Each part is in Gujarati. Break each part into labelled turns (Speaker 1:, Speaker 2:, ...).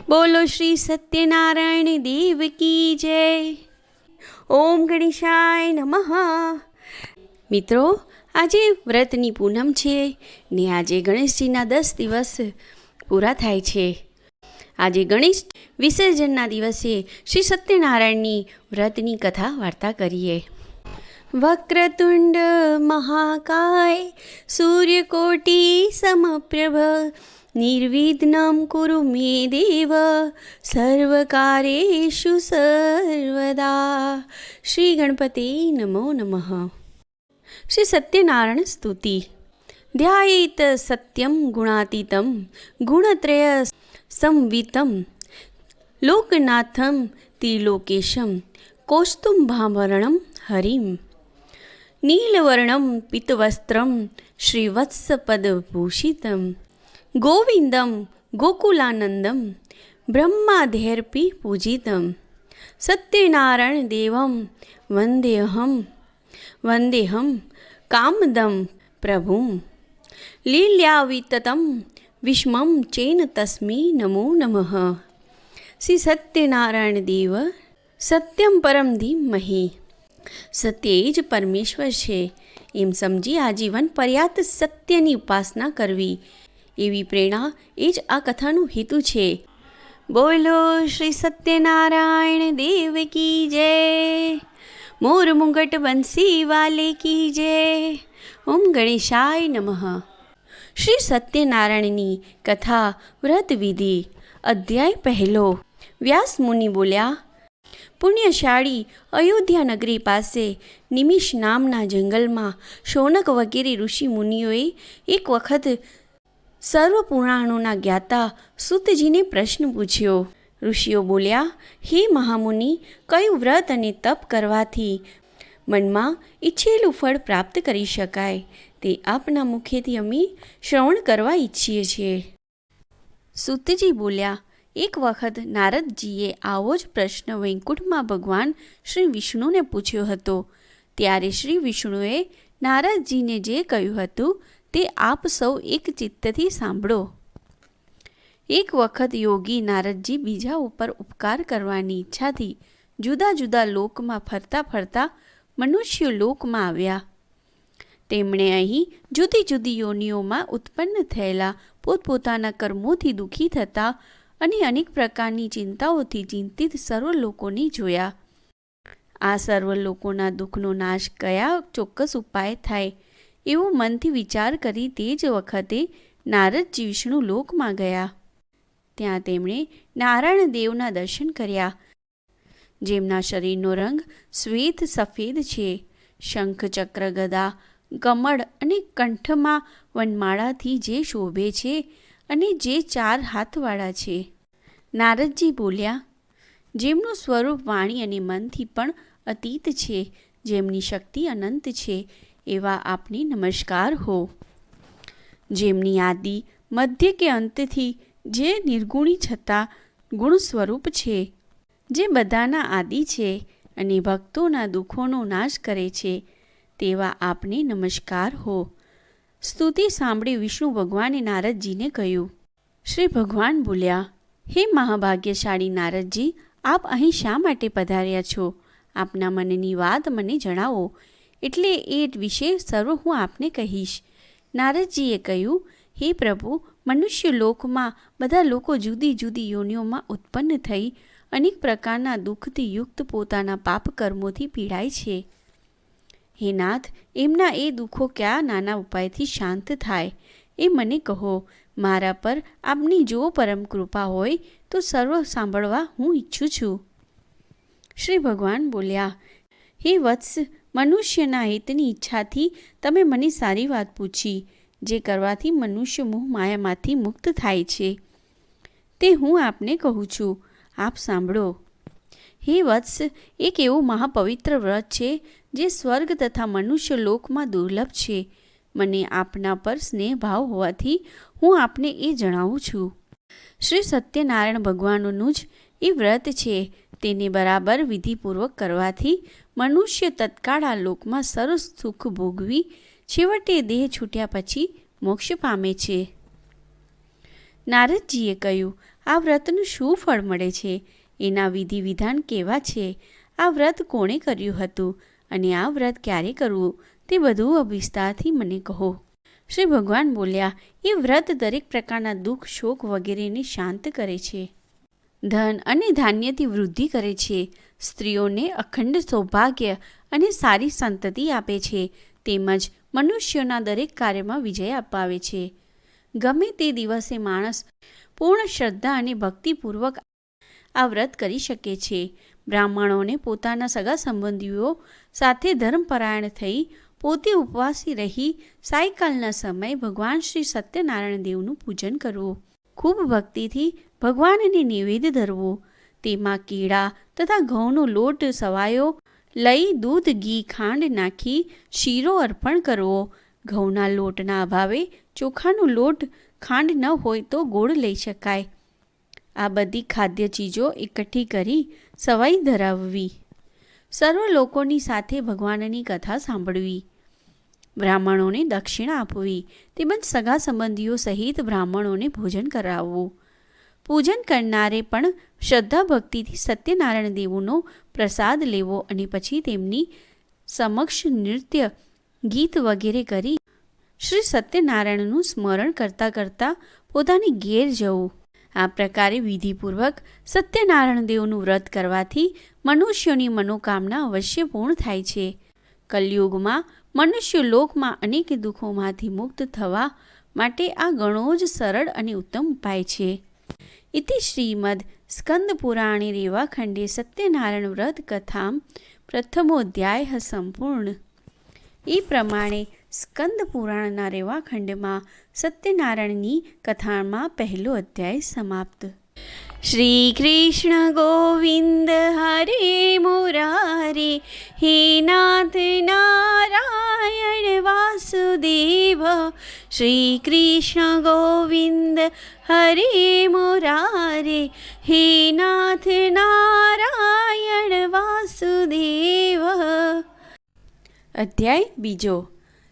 Speaker 1: બોલો શ્રી સત્યનારાયણ દેવ કી જય. ઓમ ગણેશાય નમઃ. મિત્રો, આજે વ્રતની પૂનમ છે ને આજે ગણેશજીના 10 દિવસ પૂરા થાય છે. આજે ગણેશ વિસર્જનના દિવસે શ્રી સત્યનારાયણની વ્રતની કથા વાર્તા કરીએ. વક્રતુંડ મહાકાય સૂર્યકોટી સમપ્રભ નિર્વિઘ્नं કુરુ મે દેવ સર્વકાર્યેષુ સર્વદા. શ્રી ગણપતિ નમો નમઃ. શ્રી સત્યનારાયણ સ્તુતિ. ધ્યાયેત સત્યમ ગુણાતીતમ ગુણત્રય સંવિતમ લોકનાથમ ત્રિલોકેશમ કૌસ્તુભાવર્ણમ હરિમ નીલવર્ણમ પિતવસ્ત્રમ શ્રીવત્સપદભૂષિતમ ગોવિંદમ ગોકુલાનંદમ બ્રહ્માધૈર્પી પૂજિતમ સત્યનારાયણ દેવમ વંદેહમ કામદમ પ્રભુમ લીલ્યાવિતતમ વિષ્મમ ચેન તસ્મી નમો નમઃ. શ્રી સત્યનારાયણ દેવ સત્યમ પરમ ધીમહિ. સત્ય જ પરમેશ્વર છે એમ સમજી આજીવન પર્યાપ્ત સત્યની ઉપાસના કરવી, એવી પ્રેરણા એ જ આ કથાનું હેતુ છે. બોલો શ્રી સત્યનારાયણ દેવ કી જય. મોર મુંગટ બંસી વાલે કી જય. ઓમ ગણેશાય નમઃ. શ્રી સત્યનારાયણની કથા વ્રત વિધિ. અધ્યાય પહેલો. વ્યાસ મુનિ બોલ્યા, પુણ્યશાળી અયોધ્યા નગરી પાસે નિમિષ નામના જંગલમાં શૌનક વગેરે ઋષિ મુનિઓએ એક વખત સર્વ પુરાણોના જ્ઞાતા સૂતજીને પ્રશ્ન પૂછ્યો. ઋષિઓ બોલ્યા, હે મહામુનિ, કયું વ્રત અને તપ કરવાથી મનમાં ઈચ્છેલું ફળ પ્રાપ્ત કરી શકાય તે આપના મુખેથી અમે શ્રવણ કરવા ઈચ્છીએ છીએ. સૂતજી બોલ્યા, એક વખત નારદજીએ આવો જ પ્રશ્ન વૈકુંઠમાં ભગવાન શ્રી વિષ્ણુને પૂછ્યો હતો. ત્યારે શ્રી વિષ્ણુએ નારદજીને જે કહ્યું હતું તે આપ સૌ એક ચિત્તથી સાંભળો. એક વખત યોગી નારદજી બીજા ઉપર ઉપકાર કરવાની ઈચ્છાથી જુદા જુદા લોકમાં ફરતા ફરતા મનુષ્ય લોકમાં આવ્યા. તેમણે અહીં જુદી જુદી યોનિઓમાં ઉત્પન્ન થયેલા પોતપોતાના કર્મોથી દુઃખી થતા અને અનેક પ્રકારની ચિંતાઓથી ચિંતિત સર્વ લોકોને જોયા. આ સર્વ લોકોના દુઃખનો નાશ કયા ચોક્કસ ઉપાય થાય એવો મનથી વિચાર કરી તે જ વખતે નારદજી વિષ્ણુ લોકમાં ગયા. ત્યાં તેમણે નારાયણ દેવના દર્શન કર્યા, જેમના શરીરનો રંગ શ્વેત સફેદ છે. શંખ ચક્ર ગદા કમળ અને કંઠમાં વનમાળાથી જે શોભે છે અને જે 4 હાથવાળા છે. નારદજી બોલ્યા, જેમનું સ્વરૂપ વાણી અને મનથી પણ અતીત છે, જેમની શક્તિ અનંત છે, એવા આપને નમસ્કાર હો. જેમની આદિ મધ્ય કે અંતથી જે નિર્ગુણી છતાં ગુણ સ્વરૂપ છે, જે બધાના આદિ છે અને ભક્તોના દુઃખોનો નાશ કરે છે, તેવા આપને નમસ્કાર હો. સ્તુતિ સાંભળી વિષ્ણુ ભગવાને નારદજીને કહ્યું. શ્રી ભગવાન બોલ્યા, હે મહાભાગ્યશાળી નારદજી, આપ અહીં શા માટે પધાર્યા છો? આપના મનની વાત મને જણાવો, એટલે એ વિશે સર્વ હું આપને કહીશ. નારદજીએ કહ્યું, હે પ્રભુ, મનુષ્ય લોકમાં બધા લોકો જુદી જુદી યોનિઓમાં ઉત્પન્ન થઈ અનેક પ્રકારના દુઃખથી યુક્ત પોતાના પાપ કર્મોથી પીડાય છે. હે નાથ, એમના એ દુઃખો કયા નાના ઉપાયથી શાંત થાય એ મને કહો. મારા પર આપની જો પરમ કૃપા હોય તો સર્વ સાંભળવા હું ઈચ્છું છું. શ્રી ભગવાન બોલ્યા, હે વત્સ, મનુષ્યના હિતની ઈચ્છાથી તમે મને સારી વાત પૂછી, જે કરવાથી મનુષ્ય મોહ માયામાંથી મુક્ત થાય છે તે હું આપને કહું છું. આપ સાંભળો. હે વત્સ, એક એવું મહાપવિત્ર વ્રત છે જે સ્વર્ગ તથા મનુષ્ય લોકમાં દુર્લભ છે. મને આપના પર સ્નેહ ભાવ હોવાથી હું આપને એ જણાવું છું. શ્રી સત્યનારાયણ ભગવાનનું જ એ વ્રત છે. તેને બરાબર વિધિપૂર્વક કરવાથી મનુષ્ય તત્કાળ આ લોકમાં સરસ સુખ ભોગવી છેવટે દેહ છૂટ્યા પછી મોક્ષ પામે છે. નારદજીએ કહ્યું, આ વ્રતનું શું ફળ મળે છે, એના વિધિ વિધાન કેવા છે, આ વ્રત કોણે કર્યું હતું અને આ વ્રત ક્યારે કરવું, તે બધું વિસ્તારથી મને કહો. શ્રી ભગવાન બોલ્યા, એ વ્રત દરેક પ્રકારના દુઃખ, શોક વગેરેને શાંત કરે છે, ધન અને ધાન્યથી વૃદ્ધિ કરે છે, સ્ત્રીઓને અખંડ સૌભાગ્ય અને સારી સંતતિ આપે છે, તેમજ મનુષ્યોના દરેક કાર્યમાં વિજય અપાવે છે. ગમે તે દિવસે માણસ પૂર્ણ શ્રદ્ધા અને ભક્તિપૂર્વક આ વ્રત કરી શકે છે. બ્રાહ્મણોને પોતાના સગા સંબંધીઓ સાથે ધર્મપરાયણ થઈ પોતે ઉપવાસી રહી સાયકાલના સમયે ભગવાન શ્રી સત્યનારાયણ દેવનું પૂજન કરવું, ખૂબ ભક્તિથી ભગવાનને નૈવેદ્ય ધરવું, તેમાં કેળા તથા ઘઉંનો લોટ સવાયો લઈ દૂધ, ઘી, ખાંડ નાખી શીરો અર્પણ કરવો. ઘઉંના લોટના અભાવે ચોખાનો લોટ, ખાંડ ન હોય તો ગોળ લઈ શકાય. આ બધી ખાદ્ય ચીજો એકઠી કરી સવાઈ ધરાવવી. સર્વ લોકોની સાથે ભગવાનની કથા સાંભળવી. બ્રાહ્મણોને દક્ષિણા આપવી તેમજ સગા સંબંધીઓ સહિત બ્રાહ્મણોને ભોજન કરાવવું. પૂજન કરનારે પણ શ્રદ્ધા ભક્તિથી સત્યનારાયણ દેવનો પ્રસાદ લેવો અને પછી તેમની સમક્ષ નૃત્ય, ગીત વગેરે કરી શ્રી સત્યનારાયણનું સ્મરણ કરતાં કરતાં પોતાની ઘેર જવું. આ પ્રકારે વિધિપૂર્વક સત્યનારાયણ દેવનું વ્રત કરવાથી મનુષ્યોની મનોકામના અવશ્ય પૂર્ણ થાય છે. કલયુગમાં મનુષ્ય લોકમાં અનેક દુઃખોમાંથી મુક્ત થવા માટે આ ઘણો જ સરળ અને ઉત્તમ ઉપાય છે. ઇતિ શ્રીમદ સ્કંદ પુરાણે રેવાખંડે સત્યનારાયણ વ્રત કથા પ્રથમોધ્યાય સંપૂર્ણ. એ પ્રમાણે સ્કંદ પુરાણના રેવાખંડમાં સત્યનારાયણની કથામાં પહેલો અધ્યાય સમાપ્ત. શ્રી કૃષ્ણ ગોવિંદ હરે મુરારે, હે નાથ નારાયણ વાસુદેવ. શ્રી કૃષ્ણ ગોવિંદ હરે મુરારે, હે નાથ નારાયણ વાસુદેવ. અધ્યાય બીજો.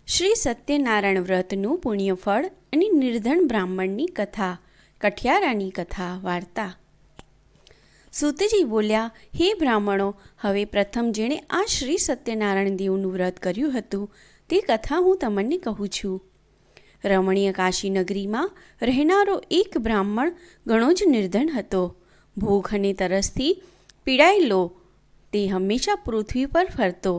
Speaker 1: શ્રી સત્યનારાયણ વ્રતનું પુણ્યફળ અને નિર્ધન બ્રાહ્મણની કથા, કઠિયારાની કથા વાર્તા. સૂતજી બોલ્યા, હે બ્રાહ્મણો, હવે પ્રથમ જેણે આ શ્રી સત્યનારાયણ દેવનું વ્રત કર્યું હતું તે કથા હું તમને કહું છું. રમણીય કાશી નગરીમાં રહેનારો એક બ્રાહ્મણ ઘણો જ નિર્ધન હતો. ભૂખ અને તરસથી પીડાયેલો તે હંમેશા પૃથ્વી પર ફરતો.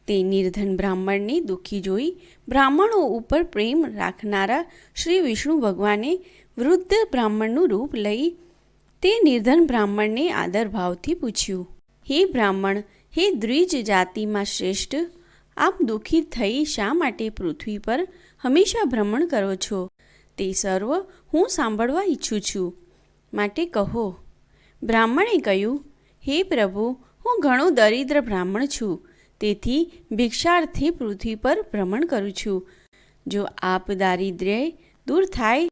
Speaker 1: તે નિર્ધન બ્રાહ્મણને દુઃખી જોઈ બ્રાહ્મણો ઉપર પ્રેમ રાખનારા શ્રી વિષ્ણુ ભગવાને વૃદ્ધ બ્રાહ્મણનું રૂપ લઈ તે નિર્ધન બ્રાહ્મણને આદરભાવથી પૂછ્યું, હે બ્રાહ્મણ, હે દ્વિજ જાતિમાં શ્રેષ્ઠ, આપ દુઃખી થઈ શા માટે પૃથ્વી પર હંમેશા ભ્રમણ કરો છો? તે સર્વ હું સાંભળવા ઈચ્છું છું, માટે કહો. બ્રાહ્મણે કહ્યું, હે પ્રભુ, હું ઘણો દરિદ્ર બ્રાહ્મણ છું, તેથી ભિક્ષાર્થી પૃથ્વી પર ભ્રમણ કરું છું. જો આપ દારિદ્ર્ય દૂર થાય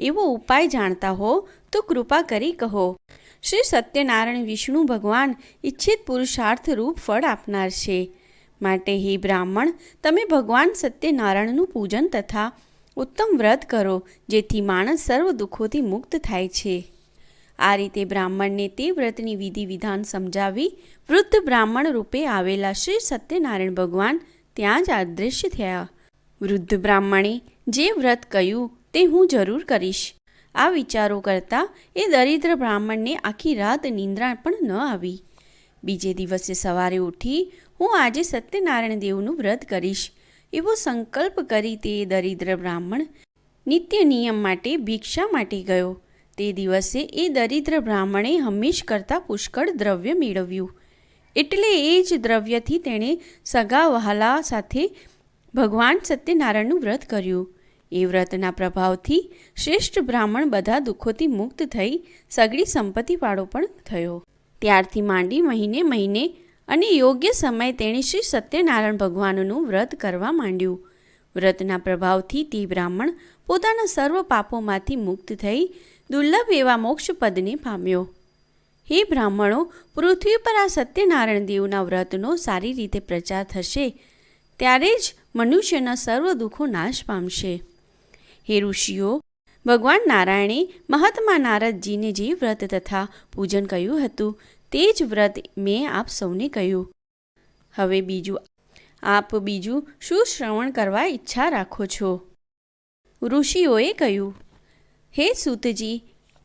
Speaker 1: એવો ઉપાય જાણતા હો તો કૃપા કરી કહો. શ્રી સત્યનારાયણ વિષ્ણુ ભગવાન ઈચ્છિત પુરુષાર્થ રૂપ ફળ આપનાર છે. માટે હે બ્રાહ્મણ, તમે ભગવાન સત્યનારાયણનું પૂજન તથા ઉત્તમ વ્રત કરો, જેથી માણસ સર્વ દુઃખોથી મુક્ત થાય છે. આ રીતે બ્રાહ્મણને તે વ્રતની વિધિ વિધાન સમજાવી વૃદ્ધ બ્રાહ્મણ રૂપે આવેલા શ્રી સત્યનારાયણ ભગવાન ત્યાં જ અદૃશ્ય થયા. વૃદ્ધ બ્રાહ્મણે જે વ્રત કહ્યું તે હું જરૂર કરીશ. આ વિચારો કરતાં એ દરિદ્ર બ્રાહ્મણને આખી રાત નિંદ્રા પણ ન આવી. બીજે દિવસે સવારે ઉઠી હું આજે સત્યનારાયણ દેવનું વ્રત કરીશ એવો સંકલ્પ કરી તે દરિદ્ર બ્રાહ્મણ નિત્ય નિયમ માટે ભિક્ષા માટે ગયો. તે દિવસે એ દરિદ્ર બ્રાહ્મણે હંમેશ કરતાં પુષ્કળ દ્રવ્ય મેળવ્યું. એટલે એ જ દ્રવ્યથી તેણે સગા વહાલા સાથે ભગવાન સત્યનારાયણનું વ્રત કર્યું. એ વ્રતના પ્રભાવથી શ્રેષ્ઠ બ્રાહ્મણ બધા દુઃખોથી મુક્ત થઈ સગળી સંપત્તિવાળો પણ થયો. ત્યારથી માંડી મહિને મહિને અને યોગ્ય સમયે તેણે શ્રી સત્યનારાયણ ભગવાનનું વ્રત કરવા માંડ્યું. વ્રતના પ્રભાવથી તે બ્રાહ્મણ પોતાના સર્વ પાપોમાંથી મુક્ત થઈ દુર્લભ એવા મોક્ષપદને પામ્યો. હે બ્રાહ્મણો, પૃથ્વી પર આ સત્યનારાયણ દેવના વ્રતનો સારી રીતે પ્રચાર થશે ત્યારે જ મનુષ્યના સર્વ દુઃખો નાશ પામશે. હે ઋષિઓ, ભગવાન નારાયણે મહાત્મા નારદજીને જે વ્રત તથા પૂજન કહ્યું હતું તે જ વ્રત મેં આપ સૌને કહ્યું. હવે આપ બીજું શું શ્રવણ કરવા ઈચ્છા રાખો છો? ઋષિઓએ કહ્યું, હે સૂતજી,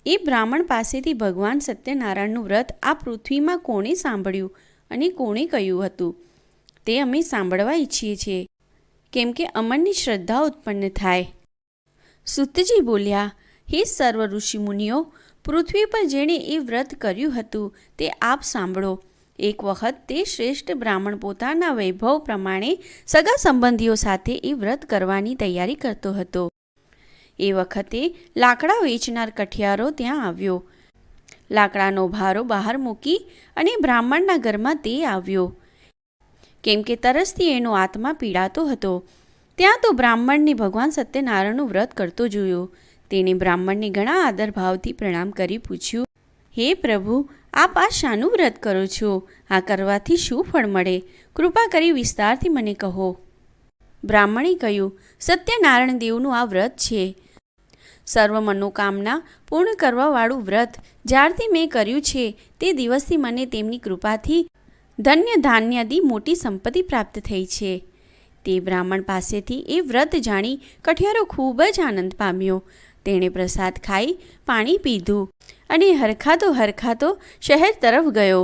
Speaker 1: એ બ્રાહ્મણ પાસેથી ભગવાન સત્યનારાયણનું વ્રત આ પૃથ્વીમાં કોણે સાંભળ્યું અને કોણે કહ્યું હતું તે અમે સાંભળવા ઈચ્છીએ છીએ, કેમ કે અમનની શ્રદ્ધા ઉત્પન્ન થાય. સૂતજી બોલ્યા, હે સર્વ ઋષિમુનિઓ, પૃથ્વી પર જેણે એ વ્રત કર્યું હતું તે આપ સાંભળો. એક વખત તે શ્રેષ્ઠ બ્રાહ્મણ પોતાના વૈભવ પ્રમાણે સગા સંબંધીઓ સાથે એ વ્રત કરવાની તૈયારી કરતો હતો. એ વખતે લાકડા વેચનાર કઠિયારો ત્યાં આવ્યો. લાકડાનો ભારો બહાર મૂકી અને બ્રાહ્મણના ઘરમાં તે આવ્યો, કેમ કે તરસથી એનો આત્મા પીડાતો હતો. ત્યાં તો બ્રાહ્મણને ભગવાન સત્યનારાયણનું વ્રત કરતો જોયો. તેણે બ્રાહ્મણને ઘણા આદરભાવથી પ્રણામ કરી પૂછ્યું, હે પ્રભુ, આપ આ શાનું વ્રત કરો છો? આ કરવાથી શું ફળ મળે? કૃપા કરી વિસ્તારથી મને કહો. બ્રાહ્મણે કહ્યું, સત્યનારાયણ દેવનું આ વ્રત છે. સર્વ મનોકામના પૂર્ણ કરવાવાળું વ્રત જ્યારથી મેં કર્યું છે તે દિવસથી મને તેમની કૃપાથી ધન્ય ધાન્યાદી મોટી સંપત્તિ પ્રાપ્ત થઈ છે. તે બ્રાહ્મણ પાસેથી એ વ્રત જાણી કઠિયારો ખૂબ જ આનંદ પામ્યો. તેણે પ્રસાદ ખાઈ પાણી પીધું અને હરખાતો શહેર તરફ ગયો.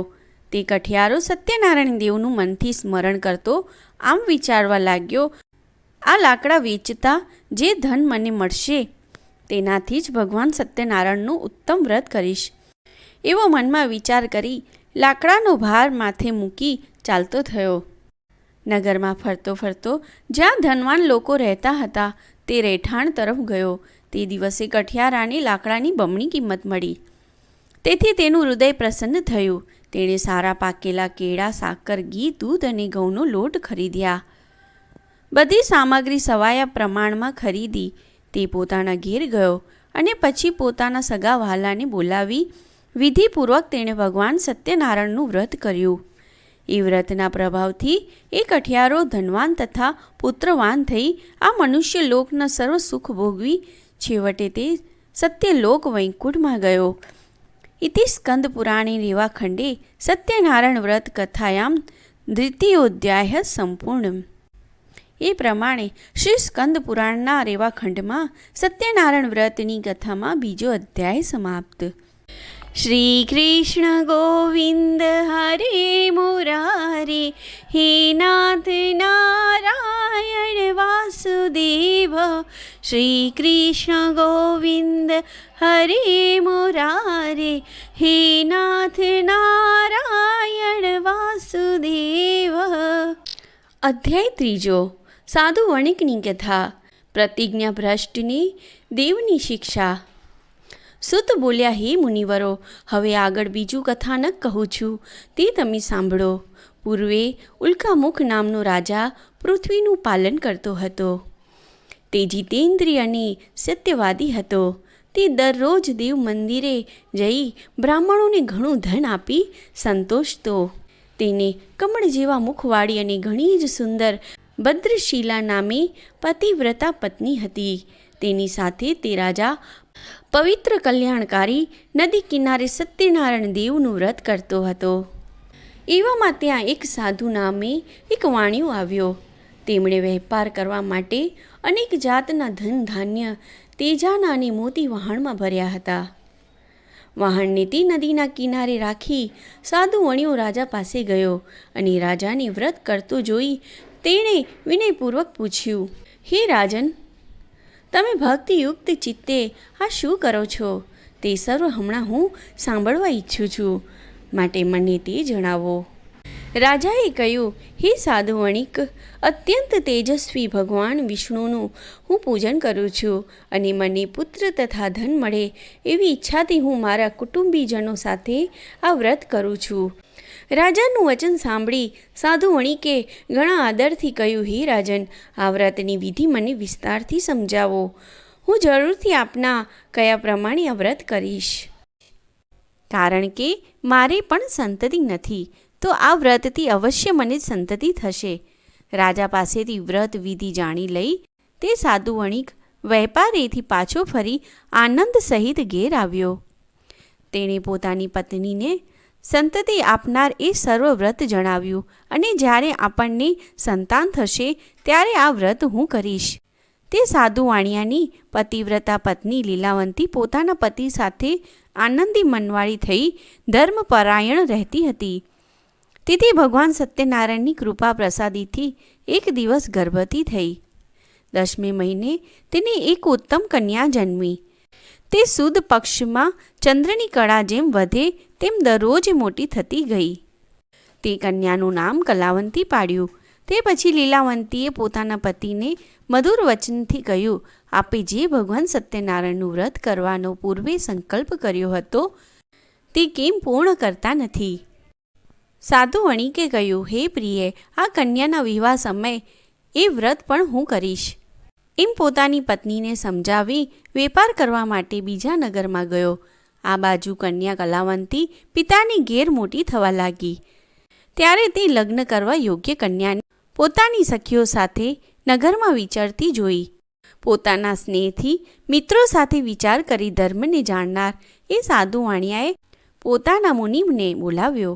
Speaker 1: તે કઠિયારો સત્યનારાયણ દેવનું મનથી સ્મરણ કરતો આમ વિચારવા લાગ્યો, આ લાકડા વેચતા જે ધન મને મળશે તેનાથી જ ભગવાન સત્યનારાયણનું ઉત્તમ વ્રત કરીશ. એવો મનમાં વિચાર કરી લાકડાનો ભાર માથે મૂકી ચાલતો થયો. નગરમાં ફરતો જ્યાં ધનવાન લોકો રહેતા હતા તે રહેઠાણ તરફ ગયો. તે દિવસે કઠિયારાને લાકડાની બમણી કિંમત મળી. તેથી તેનું હૃદય પ્રસન્ન થયું. તેણે સારા પાકેલા કેળા, સાકર, ઘી, દૂધ અને ઘઉંનો લોટ ખરીદ્યા. બધી સામગ્રી સવાયા પ્રમાણમાં ખરીદી તે પોતાના ઘેર ગયો અને પછી પોતાના સગા વહાલાને બોલાવી વિધિપૂર્વક તેણે ભગવાન સત્યનારાયણનું વ્રત કર્યું. એ વ્રતના પ્રભાવથી એ કઠિયારો ધનવાન તથા પુત્રવાન થઈ આ મનુષ્ય લોકના સર્વ સુખ ભોગવી છેવટે તે સત્યલોક વૈકુંઠમાં ગયો. ઇતિ સ્કંદ પુરાણે રેવાખંડે સત્યનારાયણ વ્રત કથાયામ દ્વિતીયોધ્યાય સંપૂર્ણ. એ પ્રમાણે શ્રી સ્કંદ પુરાણના રેવાખંડમાં સત્યનારાયણ વ્રતની કથામાં બીજો અધ્યાય સમાપ્ત. શ્રી કૃષ્ણ ગોવિંદ હરે મુરારે, હે નાથ નારાયણ વાસુદેવ. શ્રી કૃષ્ણ ગોવિંદ હરે મુરારે, હે નાથ નારાયણ વાસુદેવ. અધ્યાય ત્રીજો. સાધુ વણિકની કથા. પ્રતિજ્ઞા ભ્રષ્ટની દેવની શિક્ષા. સુત બોલ્યા, હે મુનિવરો, હવે આગળ બીજું કથાનક કહું છું તે તમે સાંભળો. પૂર્વે ઉલ્કામુખ નામનો રાજા પૃથ્વીનું પાલન કરતો હતો. તે જીતેન્દ્રિય અને સત્યવાદી હતો. તે દરરોજ દેવ મંદિરે જઈ બ્રાહ્મણોને ઘણું ધન આપી સંતોષતો. તેને કમળ જેવા મુખવાળી અને ઘણી જ સુંદર ભદ્રશીલા નામે પતિવ્રતા પત્ની હતી. તેની સાથે તે રાજા પવિત્ર કલ્યાણકારી નદી કિનારે સત્યનારાયણ દેવનું વ્રત કરતો હતો. એવામાં ત્યાં એક સાધુ નામે એક વાણિયો આવ્યો. તેમણે વેપાર કરવા માટે અનેક જાતના ધન ધાન્ય, તેજાના અને મોતી વહાણમાં ભર્યા હતા. વહાણને તે નદીના કિનારે રાખી સાધુ વણિયો રાજા પાસે ગયો અને રાજાને વ્રત કરતો જોઈ તેણે વિનયપૂર્વક પૂછ્યું, હે રાજન, તમે ભક્તિયુક્ત ચિત્તે આ શું કરો છો? તે સર્વ હમણાં હું સાંભળવા ઈચ્છું છું, માટે મને તે જણાવો. રાજાએ કહ્યું, હે સાધુ વણિક, અત્યંત તેજસ્વી ભગવાન વિષ્ણુનું હું પૂજન કરું છું અને મને પુત્ર તથા ધન મળે એવી ઈચ્છાથી હું મારા કુટુંબીજનો સાથે આ વ્રત કરું છું. રાજાનું વચન સાંભળી સાધુ વણિકે ઘણા આદરથી કહ્યું, હે રાજન, આ વ્રતની વિધિ મને વિસ્તારથી સમજાવો. હું જરૂરથી આપના કયા પ્રમાણે આ વ્રત કરીશ, કારણ કે મારે પણ સંતતિ નથી, તો આ વ્રતથી અવશ્ય મને સંતતિ થશે. રાજા પાસેથી વ્રત વિધિ જાણી લઈ તે સાધુ વણિક વેપારેથી પાછો ફરી આનંદ સહિત ઘેર આવ્યો. તેણે પોતાની પત્નીને સંતતિ આપનાર એ સર્વ વ્રત જણાવ્યું અને જ્યારે આપણને સંતાન થશે ત્યારે આ વ્રત હું કરીશ. તે સાધુ વાણિયાની પતિવ્રતા પત્ની લીલાવંતી પોતાના પતિ સાથે આનંદી મનવાળી થઈ ધર્મપરાયણ રહેતી હતી. તેથી ભગવાન સત્યનારાયણની કૃપા પ્રસાદીથી એક દિવસ ગર્ભવતી થઈ. 10મે મહિને તેને એક ઉત્તમ કન્યા જન્મી. તે સુદ પક્ષમાં ચંદ્રની કળા જેમ વધે તેમ દરરોજ મોટી થતી ગઈ. તે કન્યાનું નામ કલાવંતી પાડ્યું. તે પછી લીલાવંતીએ પોતાના પતિને મધુર વચનથી કહ્યું, આપે જે ભગવાન સત્યનારાયણનું વ્રત કરવાનો પૂર્વે સંકલ્પ કર્યો હતો તે કેમ પૂર્ણ કરતા નથી? સાધુ વણિકે કહ્યું, હે પ્રિય, આ કન્યાના વિવાહ સમયે એ વ્રત પણ હું કરીશ. એમ પોતાની પત્નીને સમજાવી વેપાર કરવા માટે બીજા નગરમાં ગયો. આ બાજુ કન્યા કલાવંતી પિતાની ઘેર મોટી થવા લાગી. ત્યારે તે લગ્ન કરવા યોગ્ય કન્યાને પોતાની સખીઓ સાથે નગરમાં વિચરતી જોઈ. પોતાના સ્નેહથી મિત્રો સાથે વિચાર કરી ધર્મને જાણનાર એ સાધુ વાણિયાએ પોતાના મુનિમને બોલાવ્યો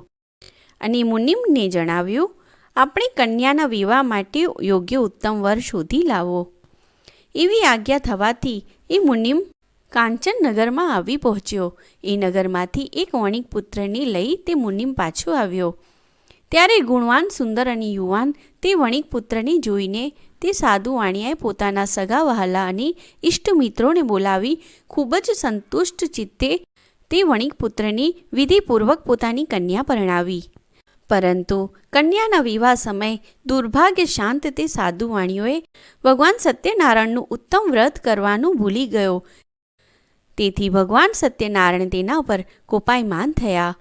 Speaker 1: અને મુનિમને જણાવ્યું, આપણે કન્યાના વિવાહ માટે યોગ્ય ઉત્તમ વર શોધી લાવો. એવી આજ્ઞા થવાથી એ મુનિમ કાંચનનગરમાં આવી પહોંચ્યો. એ નગરમાંથી એક વણિક પુત્રને લઈ તે મુનિમ પાછો આવ્યો. ત્યારે ગુણવાન, સુંદર અને યુવાન તે વણિક પુત્રને જોઈને તે સાધુ વાણિયાએ પોતાના સગા વહાલા અને ઇષ્ટમિત્રોને બોલાવી ખૂબ જ સંતુષ્ટ ચિત્તે તે વણિક પુત્રને વિધિપૂર્વક પોતાની કન્યા પરણાવી. પરંતુ કન્યાના વિવાહ સમયે દુર્ભાગ્ય શાંત તે સાધુ વાણીઓએ ભગવાન સત્યનારાયણનું ઉત્તમ વ્રત કરવાનું ભૂલી ગયો. તેથી ભગવાન સત્યનારાયણ તેના પર કોપાયમાન થયા.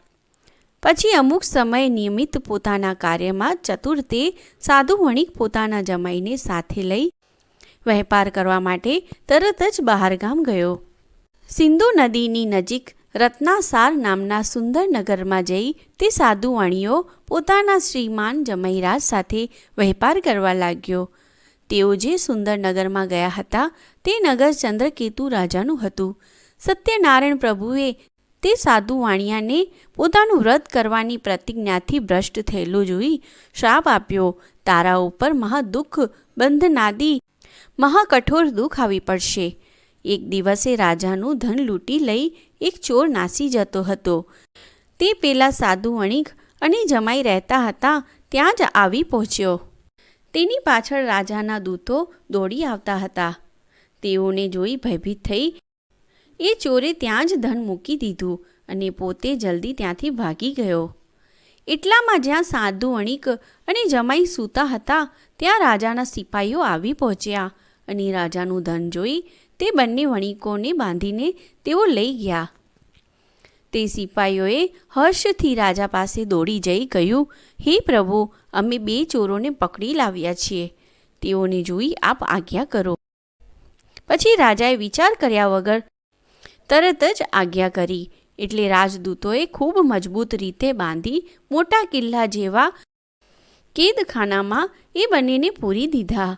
Speaker 1: પછી અમુક સમયે નિયમિત પોતાના કાર્યમાં ચતુર તે સાધુ વણિક પોતાના જમાઈને સાથે લઈ વેપાર કરવા માટે તરત જ બહારગામ ગયો. સિંધુ નદીની નજીક રત્નાસાર નામના સુંદર નગરમાં જઈ તે સાધુ વાણીઓ પોતાના શ્રીમાન જમાઈરાજ સાથે વેપાર કરવા લાગ્યો. તેઓ જે સુંદર નગરમાં ગયા હતા તે નગર ચંદ્રકેતુ રાજાનું હતું. સત્યનારાયણ પ્રભુએ તે સાધુ વાણિયાને પોતાનું વ્રત કરવાની પ્રતિજ્ઞાથી ભ્રષ્ટ થયેલો જોઈ શ્રાપ આપ્યો, તારા ઉપર મહાદુઃખ બંધનાદી મહાકઠોર દુઃખ આવી પડશે. એક દિવસે રાજાનું ધન લૂંટી લઈ એક ચોર નાસી જતો હતો. તે પેલા સાધુ વણિક અને જમાઈ રહેતા હતા ત્યાં જ આવી પહોંચ્યો. તેની પાછળ રાજાના દૂતો દોડી આવતા હતા. તેઓને જોઈ ભયભીત થઈ એ ચોરે ત્યાં જ ધન મૂકી દીધું અને પોતે જલ્દી ત્યાંથી ભાગી ગયો. એટલામાં જ્યાં સાધુ વણિક અને જમાઈ સૂતા હતા ત્યાં રાજાના સિપાહીઓ આવી પહોંચ્યા અને રાજાનું ધન જોઈ તે બંને વણિકોને બાંધીને તેઓ લઈ ગયા. તે સિપાહીઓએ હર્ષથી રાજા પાસે દોડી જઈ કહ્યું, હે પ્રભુ, અમે 2 ચોરોને પકડી લાવ્યા છીએ. તેઓને જોઈ આપ આજ્ઞા કરો. પછી રાજાએ વિચાર કર્યા વગર તરત જ આજ્ઞા કરી. એટલે રાજદૂતોએ ખૂબ મજબૂત રીતે બાંધી મોટા કિલ્લા જેવા કેદખાનામાં એ બંનેને પૂરી દીધા.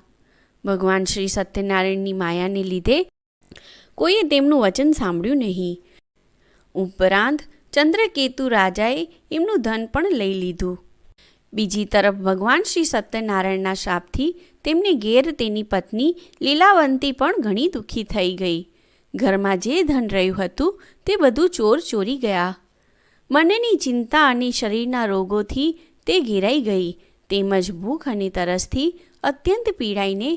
Speaker 1: ભગવાન શ્રી સત્યનારાયણની માયાને લીધે કોઈએ તેમનું વચન સાંભળ્યું નહીં. ઉપરાંત ચંદ્રકેતુ રાજાએ એમનું ધન પણ લઈ લીધું. બીજી તરફ ભગવાન શ્રી સત્યનારાયણના શાપથી તેમને ઘેર તેની પત્ની લીલાવંતી પણ ઘણી દુઃખી થઈ ગઈ. ઘરમાં જે ધન રહ્યું હતું તે બધું ચોર ચોરી ગયા. મનની ચિંતા અને શરીરના રોગોથી તે ઘેરાઈ ગઈ. તેમજ ભૂખ અને તરસથી અત્યંત પીડાઈને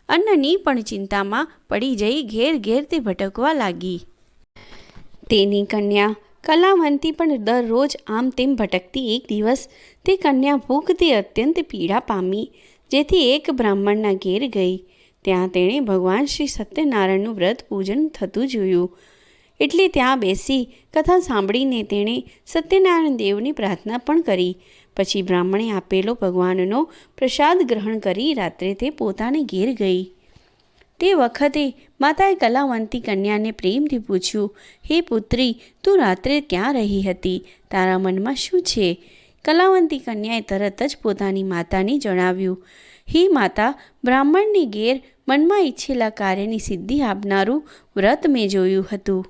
Speaker 1: અન્નની પણ ચિંતામાં પડી જઈ ઘેર ઘેર તે ભટકવા લાગી. તેની કન્યા કલાવંતી પણ દરરોજ આમ તેમ ભટકતી. એક દિવસ તે કન્યા ભૂખથી અત્યંત પીડા પામી, જેથી એક બ્રાહ્મણના ઘેર ગઈ. ત્યાં તેણે ભગવાન શ્રી સત્યનારાયણનું વ્રત પૂજન થતું જોયું. એટલે ત્યાં બેસી કથા સાંભળીને તેણે સત્યનારાયણ દેવની પ્રાર્થના પણ કરી. પછી બ્રાહ્મણે આપેલો ભગવાનનો પ્રસાદ ગ્રહણ કરી રાત્રે તે પોતાને ઘેર ગઈ. તે વખતે માતાએ કલાવંતી કન્યાને પ્રેમથી પૂછ્યું, હે પુત્રી, તું રાત્રે ક્યાં રહી હતી? તારા મનમાં શું છે? કલાવંતી કન્યાએ તરત જ પોતાની માતાને જણાવ્યું, હે માતા, બ્રાહ્મણને ઘેર મનમાં ઈચ્છેલા કાર્યની સિદ્ધિ આપનારું વ્રત મેં જોયું હતું.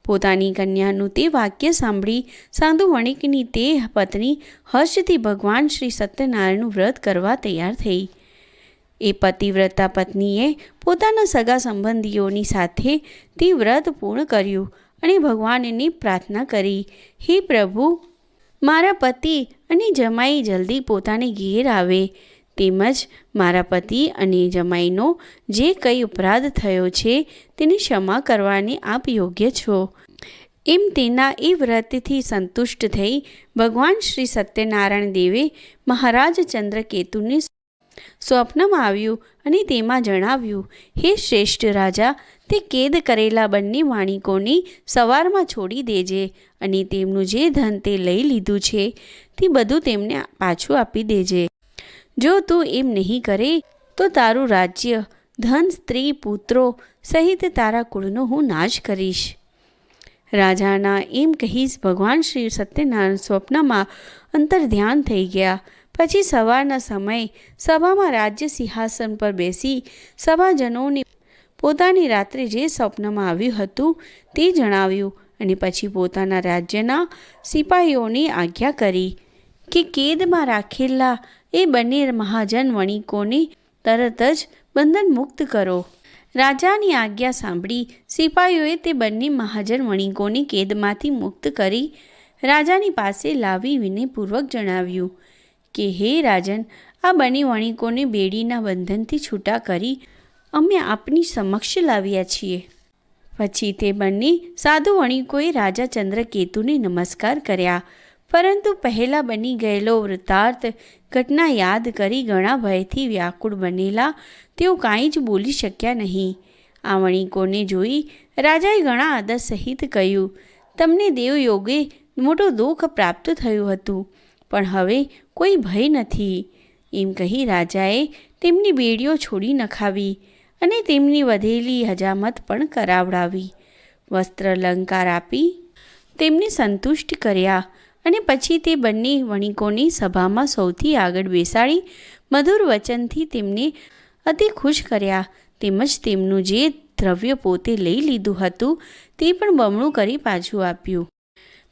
Speaker 1: પોતાની કન્યાનું તે વાક્ય સાંભળી સાધુ વણિકની તે પત્ની હર્ષથી ભગવાન શ્રી સત્યનારાયણનું વ્રત કરવા તૈયાર થઈ. એ પતિવ્રતા પત્નીએ પોતાના સગા સંબંધીઓની સાથે તે વ્રત પૂર્ણ કર્યું અને ભગવાનની પ્રાર્થના કરી, હે પ્રભુ, મારા પતિ અને જમાઈ જલ્દી પોતાને ઘેર આવે, તેમજ મારા પતિ અને જમાઈનો જે કંઈ અપરાધ થયો છે તેને ક્ષમા કરવાને આપ યોગ્ય છો. એમ તેના એ વ્રતથી સંતુષ્ટ થઈ ભગવાન શ્રી સત્યનારાયણ દેવે મહારાજ ચંદ્રકેતુને સ્વપ્નમાં આવ્યું અને તેમાં જણાવ્યું, હે શ્રેષ્ઠ રાજા, તે કેદ કરેલા બંને વાણિકોને સવારમાં છોડી દેજે અને તેમનું જે ધન તે લઈ લીધું છે તે બધું તેમને પાછું આપી દેજે. જો તું એમ નહીં કરે તો તારું રાજ્ય, ધન, સ્ત્રી, પુત્રો સહિત તારા કુળનો હું નાશ કરીશ. રાજાના એમ કહી ભગવાન શ્રી સત્યનારાયણ સ્વપ્નમાં અંતર્ધ્યાન થઈ ગયા. પછી સવારના સમયે સભામાં રાજ્ય સિંહાસન પર બેસી સભાજનોને પોતાની રાત્રે જે સ્વપ્નમાં આવ્યું હતું તે જણાવ્યું અને પછી પોતાના રાજ્યના સિપાહીઓને આજ્ઞા કરી કે કેદમાં રાખેલા એ બંને મહાજન વણિકોને તરત જ બંધન મુક્ત કરો. રાજાની આજ્ઞા સાંભળી સિપાહીઓએ તે બંને મહાજન વણિકોને કેદમાંથી મુક્ત કરી રાજાની પાસે લાવી વિનયપૂર્વક જણાવ્યું કે હે રાજન, આ બંને વણિકોને બેડીના બંધનથી છૂટા કરી અમે આપની સમક્ષ લાવ્યા છીએ. પછી તે બંને સાધુ વણિકોએ રાજા ચંદ્રકેતુને નમસ્કાર કર્યા, પરંતુ પહેલાં બની ગયેલો વૃત્તાર્થ ઘટના યાદ કરી ઘણા ભયથી વ્યાકુળ બનેલા તેઓ કાંઈ જ બોલી શક્યા નહીં. આ વણિકોને જોઈ રાજાએ ઘણા આદર સહિત કહ્યું, તમને દેવયોગે મોટું દુઃખ પ્રાપ્ત થયું હતું, પણ હવે કોઈ ભય નથી. એમ કહી રાજાએ તેમની બેડીઓ છોડી નખાવી અને તેમની વધેલી હજામત પણ કરાવડાવી. વસ્ત્ર અલંકાર આપી તેમને સંતુષ્ટ કર્યા અને પછી તે બંને વણિકોને સભામાં સૌથી આગળ બેસાડી મધુર વચનથી તેમને અતિ ખુશ કર્યા, તેમજ તેમનું જે દ્રવ્ય પોતે લઈ લીધું હતું તે પણ બમણું કરી પાછું આપ્યું.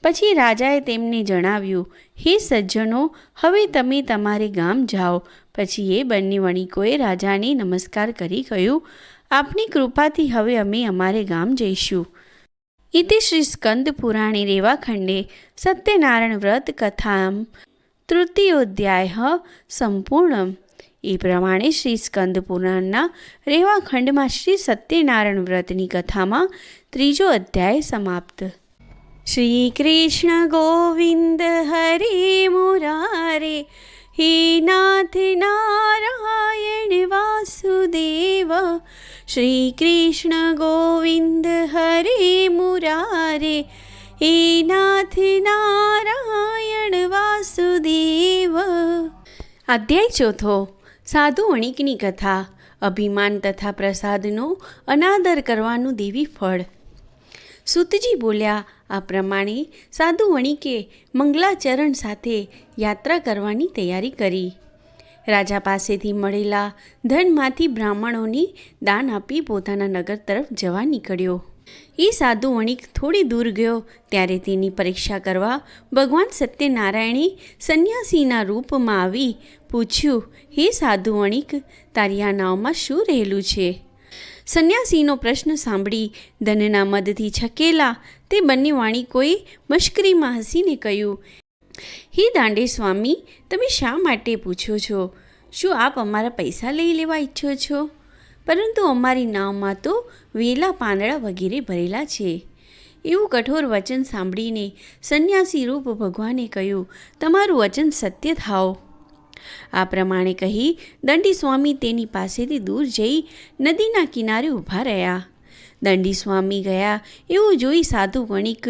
Speaker 1: પછી રાજાએ તેમને જણાવ્યું, હે સજ્જનો, હવે તમે તમારે ગામ જાઓ. પછી એ બંને વણિકોએ રાજાને નમસ્કાર કરી કહ્યું, આપની કૃપાથી હવે અમે અમારે ગામ જઈશું. ઇતિ શ્રી સ્કંદ પુરાણે રેવાખંડે સત્યનારાયણ વ્રત કથામ તૃતીયોધ્યાય સંપૂર્ણમ. એ પ્રમાણે શ્રી સ્કંદ પુરાણના રેવાખંડમાં શ્રી સત્યનારાયણ વ્રતની કથામાં ત્રીજો અધ્યાય સમાપ્ત. શ્રી કૃષ્ણ ગોવિંદ હરે મુરારે, હે નાથ નારાયણ વાસુદેવ. શ્રી કૃષ્ણ ગોવિંદ હરે મુરારે, હે નાથ નારાયણ વાસુદેવ. અધ્યાય ચોથો. સાધુ વણિકની કથા. અભિમાન તથા પ્રસાદનો અનાદર કરવાનું દેવી ફળ. સૂતજી બોલ્યા, આ પ્રમાણે સાધુ વણિકે મંગલાચરણ સાથે યાત્રા કરવાની તૈયારી કરી. રાજા પાસેથી મળેલા ધનમાંથી બ્રાહ્મણોને દાન આપી પોતાના નગર તરફ જવા નીકળ્યો. એ સાધુ વણિક થોડી દૂર ગયો ત્યારે તેની પરીક્ષા કરવા ભગવાન સત્યનારાયણે સંન્યાસીના રૂપમાં આવી પૂછ્યું, હે સાધુ વણિક, તારી આ નાવમાં શું રહેલું છે? સંન્યાસીનો પ્રશ્ન સાંભળી ધનના મદથી છકેલા તે બંને વાણિકોએ મશ્કરીમાં હસીને કહ્યું, હે દાંડે સ્વામી, તમે શા માટે પૂછો છો? શું આપ અમારા પૈસા લઈ લેવા ઈચ્છો છો? પરંતુ અમારી નાવમાં તો વેલા, પાંદડા વગેરે ભરેલા છે. એવું કઠોર વચન સાંભળીને સંન્યાસી રૂપ ભગવાને કહ્યું, તમારું વચન સત્ય થાઓ. આ પ્રમાણે કહી દંડી સ્વામી તેની પાસેથી દૂર જઈ નદીના કિનારે ઊભા રહ્યા. દંડી સ્વામી ગયા એવું જોઈ સાધુ વણિક